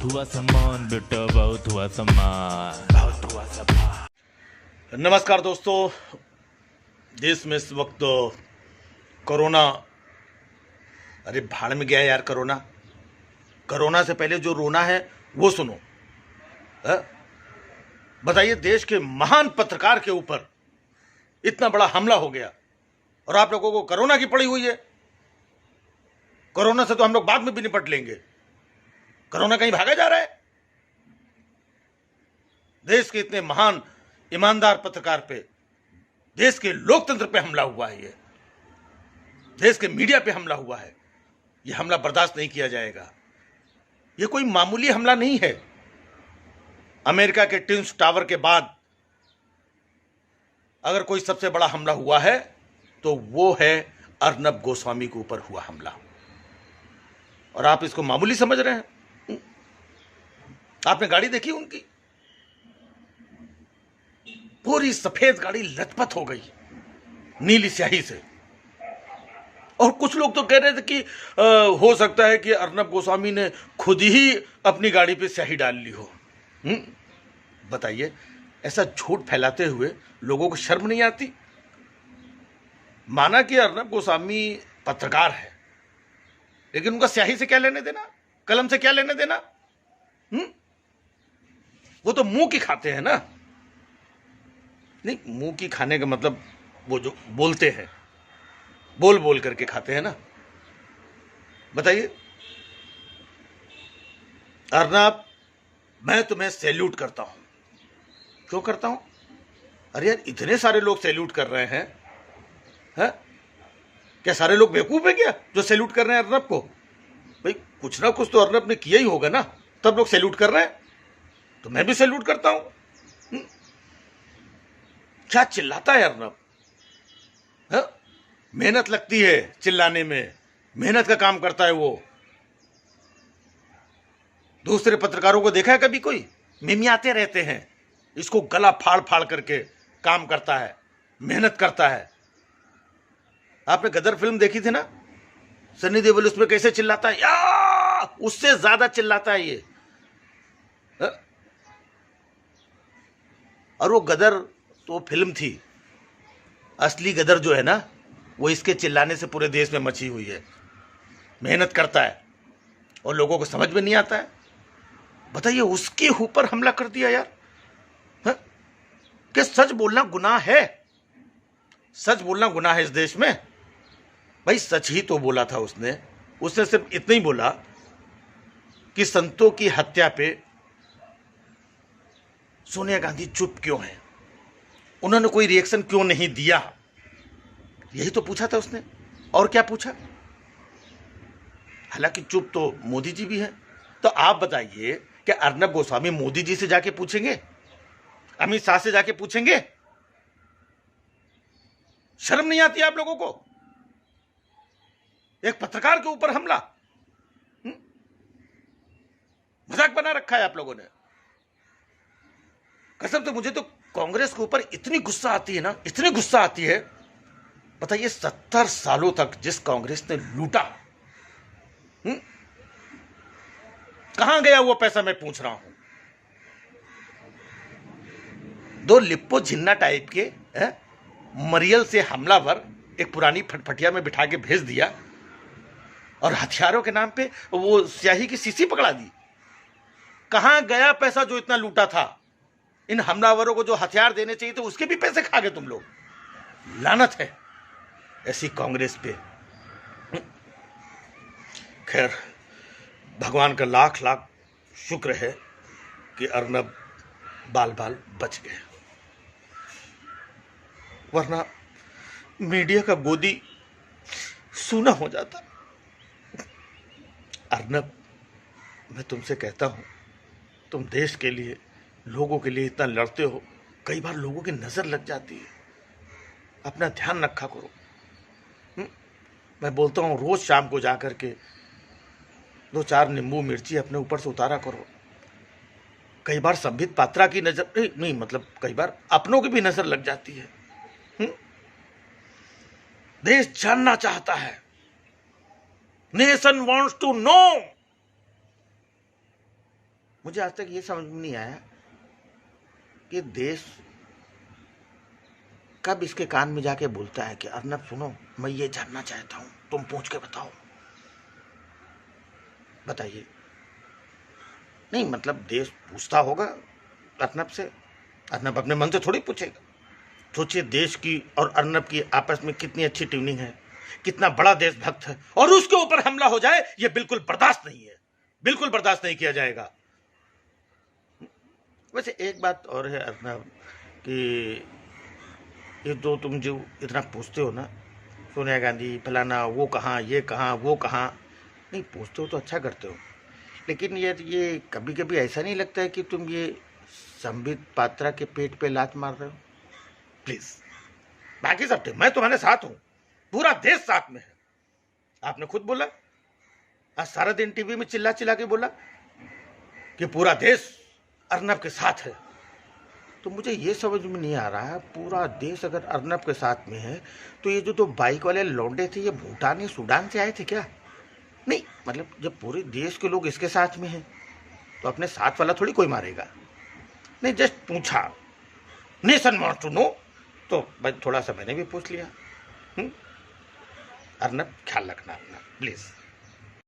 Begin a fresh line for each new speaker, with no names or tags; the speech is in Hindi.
हुआ सम्मान बेटा, बहुत हुआ सम्मान, बहुत हुआ सम्मान।
नमस्कार दोस्तों, देश में इस वक्त कोरोना, अरे भाड़ में गया यार कोरोना। कोरोना से पहले जो रोना है वो सुनो। बताइए, देश के महान पत्रकार के ऊपर इतना बड़ा हमला हो गया और आप लोगों को कोरोना की पड़ी हुई है। कोरोना से तो हम लोग बाद में भी निपट लेंगे, कोरोना कहीं भागा जा रहा है। देश के इतने महान ईमानदार पत्रकार पे, देश के लोकतंत्र पे हमला हुआ है, ये देश के मीडिया पे हमला हुआ है। ये हमला बर्दाश्त नहीं किया जाएगा। ये कोई मामूली हमला नहीं है। अमेरिका के ट्विन टावर के बाद अगर कोई सबसे बड़ा हमला हुआ है तो वो है अर्नब गोस्वामी के ऊपर हुआ हमला, और आप इसको मामूली समझ रहे हैं। आपने गाड़ी देखी उनकी? पूरी सफेद गाड़ी लथपथ हो गई नीली स्याही से। और कुछ लोग तो कह रहे थे कि हो सकता है कि अर्नब गोस्वामी ने खुद ही अपनी गाड़ी पे स्याही डाल ली हो। बताइए, ऐसा झूठ फैलाते हुए लोगों को शर्म नहीं आती? माना कि अर्नब गोस्वामी पत्रकार है, लेकिन उनका स्याही से क्या लेने देना, कलम से क्या लेने देना? वो तो मुंह की खाते हैं ना। नहीं, मुंह की खाने का मतलब वो जो बोलते हैं, बोल बोल करके खाते हैं ना। बताइए अर्नब, मैं तुम्हें सैल्यूट करता हूं। क्यों करता हूं? अरे यार, इतने सारे लोग सैल्यूट कर रहे हैं, है? क्या सारे लोग बेवकूफ है क्या जो सैल्यूट कर रहे हैं अर्नब को? भाई कुछ ना कुछ तो अर्नब ने किया ही होगा ना, तब लोग सैल्यूट कर रहे हैं। तो मैं भी सैल्यूट करता हूं। क्या चिल्लाता है अर्नब? मेहनत लगती है चिल्लाने में, मेहनत का काम करता है वो। दूसरे पत्रकारों को देखा है कभी कोई? मिमियाते रहते हैं, इसको गला फाड़ फाड़ करके काम करता है, मेहनत करता है। आपने गदर फिल्म देखी थी ना? सनी देओल उसमें कैसे चिल्लाता है, या उससे ज्यादा चिल्लाता है ये। और वो गदर तो फिल्म थी, असली गदर जो है ना, वो इसके चिल्लाने से पूरे देश में मची हुई है। मेहनत करता है और लोगों को समझ में नहीं आता है। बताइए, उसके ऊपर हमला कर दिया यार। कि सच बोलना गुनाह है? सच बोलना गुनाह है इस देश में? भाई सच ही तो बोला था उसने। उसने सिर्फ इतना ही बोला कि संतों की हत्या पे सोनिया गांधी चुप क्यों है, उन्होंने कोई रिएक्शन क्यों नहीं दिया, यही तो पूछा था उसने। और क्या पूछा? हालांकि चुप तो मोदी जी भी हैं। तो आप बताइए, क्या अर्नब गोस्वामी मोदी जी से जाके पूछेंगे, अमित शाह से जाके पूछेंगे? शर्म नहीं आती आप लोगों को? एक पत्रकार के ऊपर हमला, मजाक बना रखा है आप लोगों ने। कसम से मुझे तो कांग्रेस के ऊपर इतनी गुस्सा आती है ना, इतनी गुस्सा आती है। बताइए, 70 सालों तक जिस कांग्रेस ने लूटा, कहां गया वो पैसा, मैं पूछ रहा हूं। दो लिप्पो झिन्ना टाइप के मरियल से हमलावर एक पुरानी फटफटिया में बिठा के भेज दिया, और हथियारों के नाम पे वो स्याही की शीशी पकड़ा दी। कहां गया पैसा जो इतना लूटा था? इन हमलावरों को जो हथियार देने चाहिए थे उसके भी पैसे खा गए तुम लोग। लानत है ऐसी कांग्रेस पे। खैर, भगवान का लाख लाख शुक्र है कि अर्नब बाल बाल बच गए, वरना मीडिया का गोदी सूना हो जाता। अर्नब, मैं तुमसे कहता हूं, तुम देश के लिए, लोगों के लिए इतना लड़ते हो, कई बार लोगों की नजर लग जाती है। अपना ध्यान रखा करो। मैं बोलता हूं, रोज शाम को जाकर के 2-4 नींबू मिर्ची अपने ऊपर से उतारा करो। कई बार संबित पात्रा की नजर नहीं, मतलब कई बार अपनों की भी नजर लग जाती है। देश जानना चाहता है, नेशन वांट्स टू नो मुझे आज तक ये समझ में नहीं आया कि देश कब इसके कान में जाके बोलता है कि अर्नब सुनो, मैं ये जानना चाहता हूं, तुम पूछ के बताओ। बताइए। नहीं मतलब देश पूछता होगा अर्नब से, अर्नब अपने मन से थोड़ी पूछेगा। सोचिए देश की और अर्नब की आपस में कितनी अच्छी ट्यूनिंग है, कितना बड़ा देशभक्त है, और उसके ऊपर हमला हो जाए ये बिल्कुल बर्दाश्त नहीं है, बिल्कुल बर्दाश्त नहीं किया जाएगा। वैसे एक बात और है अर्नब कि ये तो तुम जो इतना पूछते हो ना, सोनिया गांधी फलाना, वो कहाँ, ये कहाँ, वो कहाँ, नहीं पूछते हो तो अच्छा करते हो, लेकिन ये कभी कभी ऐसा नहीं लगता है कि तुम ये संबित पात्रा के पेट पे लात मार रहे हो? प्लीज, बाकी सब ठीक, मैं तुम्हारे साथ हूं, पूरा देश साथ में है। आपने खुद बोला, आज सारा दिन टीवी में चिल्ला चिल्ला के बोला कि पूरा देश अर्नब के साथ है। तो मुझे ये समझ में नहीं आ रहा है, पूरा देश अगर अर्नब के साथ में है तो ये जो बाइक वाले लौंडे थे ये भूटान या सूडान से आए थे क्या? नहीं मतलब जब पूरे देश के लोग इसके साथ में हैं तो अपने साथ वाला थोड़ी कोई मारेगा। नहीं जस्ट पूछा, नेशन वांट्स टू नो, तो भाई थोड़ा सा मैंने भी पूछ लिया। अर्नब ख्याल रखना अपना प्लीज।